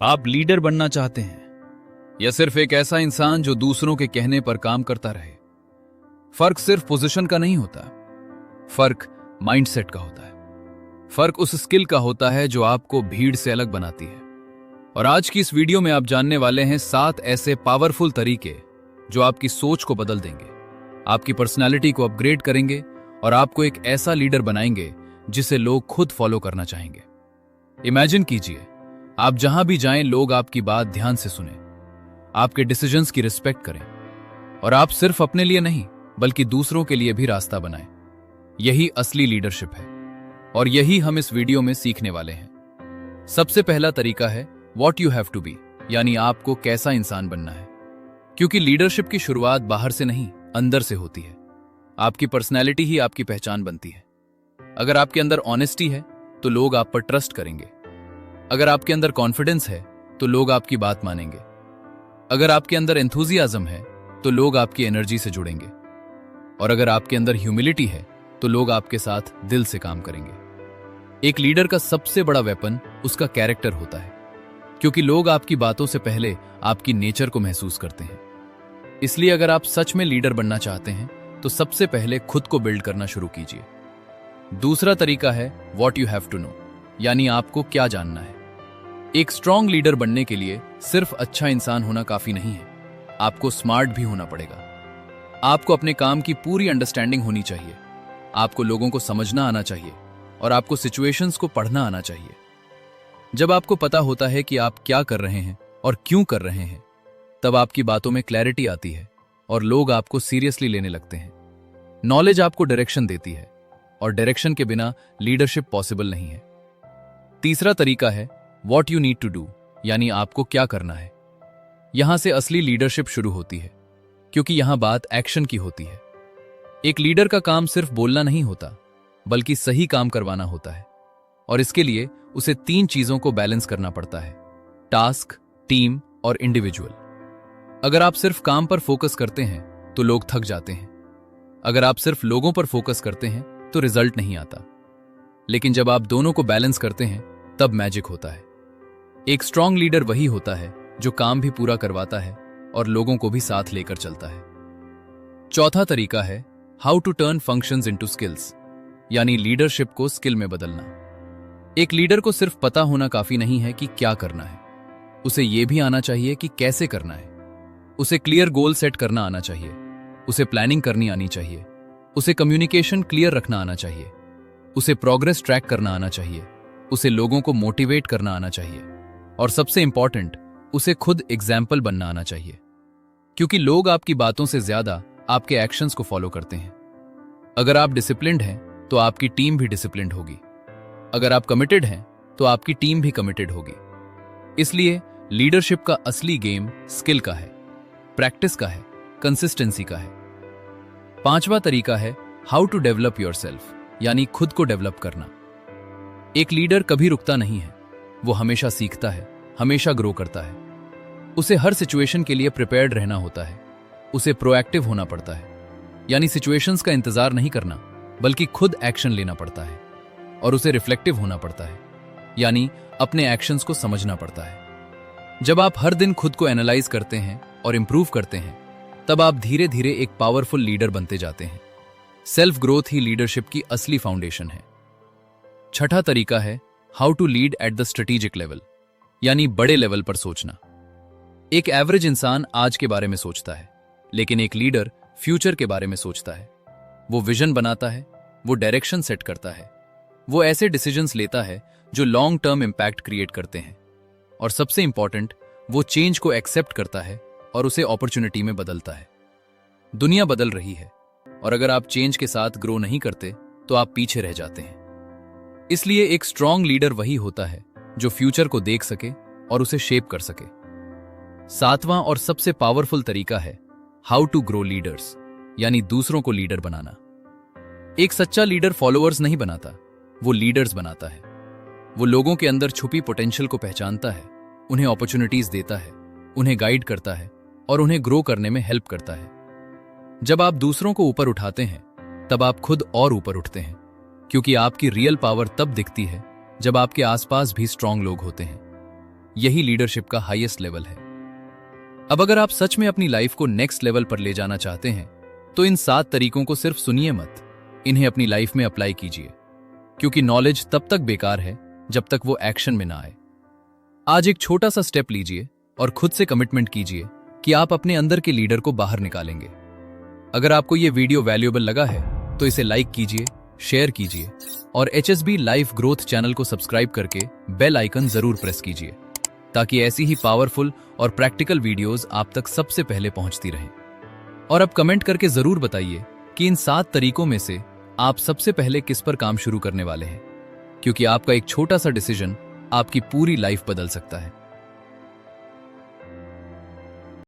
आप लीडर बनना चाहते हैं या सिर्फ एक ऐसा इंसान जो दूसरों के कहने पर काम करता रहे? फर्क सिर्फ पोजीशन का नहीं होता, फर्क माइंडसेट का होता है। फर्क उस स्किल का होता है जो आपको भीड़ से अलग बनाती है। और आज की इस वीडियो में आप जानने वाले हैं 7 ऐसे पावरफुल तरीके जो आपकी सोच को बदल देंगे, आपकी पर्सनालिटी को अपग्रेड करेंगे और आपको एक ऐसा लीडर बनाएंगे जिसे लोग खुद फॉलो करना चाहेंगे। इमेजिन कीजिए, आप जहां भी जाएं लोग आपकी बात ध्यान से सुने, आपके डिसीजंस की रिस्पेक्ट करें और आप सिर्फ अपने लिए नहीं बल्कि दूसरों के लिए भी रास्ता बनाएं। यही असली लीडरशिप है और यही हम इस वीडियो में सीखने वाले हैं। सबसे पहला तरीका है what you have to be, यानी आपको कैसा इंसान बनना है। क्योंकि लीडरशिप की शुरुआत बाहर से नहीं, अंदर से होती है। आपकी पर्सनैलिटी ही आपकी पहचान बनती है। अगर आपके अंदर ऑनेस्टी है तो लोग आप पर ट्रस्ट करेंगे। अगर आपके अंदर कॉन्फिडेंस है तो लोग आपकी बात मानेंगे। अगर आपके अंदर एंथुजियाज्म है तो लोग आपकी एनर्जी से जुड़ेंगे। और अगर आपके अंदर ह्यूमिलिटी है तो लोग आपके साथ दिल से काम करेंगे। एक लीडर का सबसे बड़ा वेपन उसका कैरेक्टर होता है, क्योंकि लोग आपकी बातों से पहले आपकी नेचर को महसूस करते हैं। इसलिए अगर आप सच में लीडर बनना चाहते हैं तो सबसे पहले खुद को बिल्ड करना शुरू कीजिए। दूसरा तरीका है what you have to know, यानी आपको क्या जानना है। एक स्ट्रांग लीडर बनने के लिए सिर्फ अच्छा इंसान होना काफी नहीं है, आपको स्मार्ट भी होना पड़ेगा। आपको अपने काम की पूरी अंडरस्टैंडिंग होनी चाहिए, आपको लोगों को समझना आना चाहिए और आपको सिचुएशंस को पढ़ना आना चाहिए। जब आपको पता होता है कि आप क्या कर रहे हैं और क्यों कर रहे हैं, तब आपकी बातों में क्लैरिटी आती है और लोग आपको सीरियसली लेने लगते हैं। नॉलेज आपको डायरेक्शन देती है और डायरेक्शन के बिना लीडरशिप पॉसिबल नहीं है। तीसरा तरीका है what you need to do, यानी आपको क्या करना है। यहां से असली लीडरशिप शुरू होती है, क्योंकि यहां बात एक्शन की होती है। एक लीडर का काम सिर्फ बोलना नहीं होता, बल्कि सही काम करवाना होता है। और इसके लिए उसे 3 चीजों को बैलेंस करना पड़ता है: टास्क, टीम और इंडिविजुअल। अगर आप सिर्फ काम पर फोकस करते हैं तो लोग थक जाते हैं। अगर आप सिर्फ लोगों पर फोकस करते हैं तो रिजल्ट नहीं आता। लेकिन जब आप दोनों को बैलेंस करते हैं तब मैजिक होता है। एक स्ट्रांग लीडर वही होता है जो काम भी पूरा करवाता है और लोगों को भी साथ लेकर चलता है। चौथा तरीका है how to turn functions into skills, यानी लीडरशिप को स्किल में बदलना। एक लीडर को सिर्फ पता होना काफी नहीं है कि क्या करना है, उसे यह भी आना चाहिए कि कैसे करना है। उसे क्लियर गोल सेट करना आना चाहिए, उसे प्लानिंग करनी आनी चाहिए, उसे कम्युनिकेशन क्लियर रखना आना चाहिए, उसे प्रोग्रेस ट्रैक करना आना चाहिए, उसे लोगों को मोटिवेट करना आना चाहिए और सबसे इंपॉर्टेंट, उसे खुद एग्जाम्पल बनना आना चाहिए। क्योंकि लोग आपकी बातों से ज्यादा आपके एक्शंस को फॉलो करते हैं। अगर आप डिसिप्लिन्ड हैं तो आपकी टीम भी डिसिप्लिन्ड होगी। अगर आप कमिटेड हैं तो आपकी टीम भी कमिटेड होगी। इसलिए लीडरशिप का असली गेम स्किल का है, प्रैक्टिस का है, कंसिस्टेंसी का है। पांचवा तरीका है हाउ टू डेवलप योरसेल्फ, यानी खुद को डेवलप करना। एक लीडर कभी रुकता नहीं है, वो हमेशा सीखता है, हमेशा ग्रो करता है। उसे हर सिचुएशन के लिए प्रिपेयर्ड रहना होता है, उसे प्रोएक्टिव होना पड़ता है, यानी सिचुएशंस का इंतजार नहीं करना बल्कि खुद एक्शन लेना पड़ता है। और उसे रिफ्लेक्टिव होना पड़ता है, यानी अपने एक्शंस को समझना पड़ता है। जब आप हर दिन खुद को एनालाइज करते हैं और इंप्रूव करते हैं, तब आप धीरे धीरे एक पावरफुल लीडर बनते जाते हैं। सेल्फ ग्रोथ ही लीडरशिप की असली फाउंडेशन है। छठा तरीका है how to lead at the strategic level, यानी बड़े लेवल पर सोचना। एक एवरेज इंसान आज के बारे में सोचता है, लेकिन एक लीडर फ्यूचर के बारे में सोचता है। वो विजन बनाता है, वो डायरेक्शन सेट करता है, वो ऐसे डिसीजंस लेता है जो लॉन्ग टर्म इंपैक्ट क्रिएट करते हैं। और सबसे इंपॉर्टेंट, वो चेंज को एक्सेप्ट करता है और उसे अपॉर्चुनिटी में बदलता है। दुनिया बदल रही है और अगर आप चेंज के साथ ग्रो नहीं करते तो आप पीछे रह जाते हैं। इसलिए एक स्ट्रांग लीडर वही होता है जो फ्यूचर को देख सके और उसे शेप कर सके। सातवां और सबसे पावरफुल तरीका है हाउ टू ग्रो लीडर्स, यानी दूसरों को लीडर बनाना। एक सच्चा लीडर फॉलोअर्स नहीं बनाता, वो लीडर्स बनाता है। वो लोगों के अंदर छुपी पोटेंशियल को पहचानता है, उन्हें अपॉर्चुनिटीज देता है, उन्हें गाइड करता है और उन्हें ग्रो करने में हेल्प करता है। जब आप दूसरों को ऊपर उठाते हैं तब आप खुद और ऊपर उठते हैं, क्योंकि आपकी रियल पावर तब दिखती है जब आपके आसपास भी स्ट्रांग लोग होते हैं। यही लीडरशिप का हाईएस्ट लेवल है। अब अगर आप सच में अपनी लाइफ को नेक्स्ट लेवल पर ले जाना चाहते हैं तो इन 7 तरीकों को सिर्फ सुनिए मत, इन्हें अपनी लाइफ में अप्लाई कीजिए, क्योंकि नॉलेज तब तक बेकार है जब तक वो एक्शन में ना आए। आज एक छोटा सा स्टेप लीजिए और खुद से कमिटमेंट कीजिए कि आप अपने अंदर के लीडर को बाहर निकालेंगे। अगर आपको यह वीडियो वैल्यूएबल लगा है तो इसे लाइक कीजिए, शेयर कीजिए और HSB लाइफ ग्रोथ चैनल को सब्सक्राइब करके बेल आइकन जरूर प्रेस कीजिए, ताकि ऐसी ही पावरफुल और प्रैक्टिकल वीडियोस आप तक सबसे पहले पहुंचती रहें। और अब कमेंट करके जरूर बताइए कि इन 7 तरीकों में से आप सबसे पहले किस पर काम शुरू करने वाले हैं, क्योंकि आपका एक छोटा सा डिसीजन आपकी पूरी लाइफ बदल सकता है।